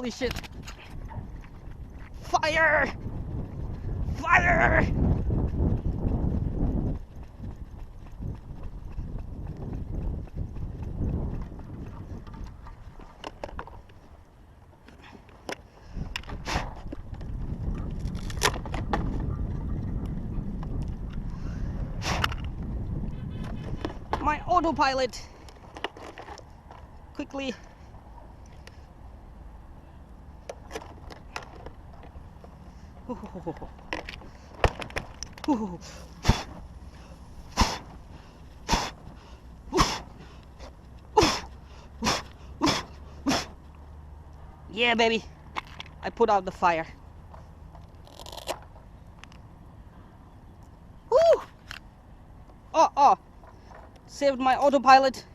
Holy shit. Fire! Fire! My autopilot quickly yeah, baby, I put out the fire. Woo! Oh, saved my autopilot.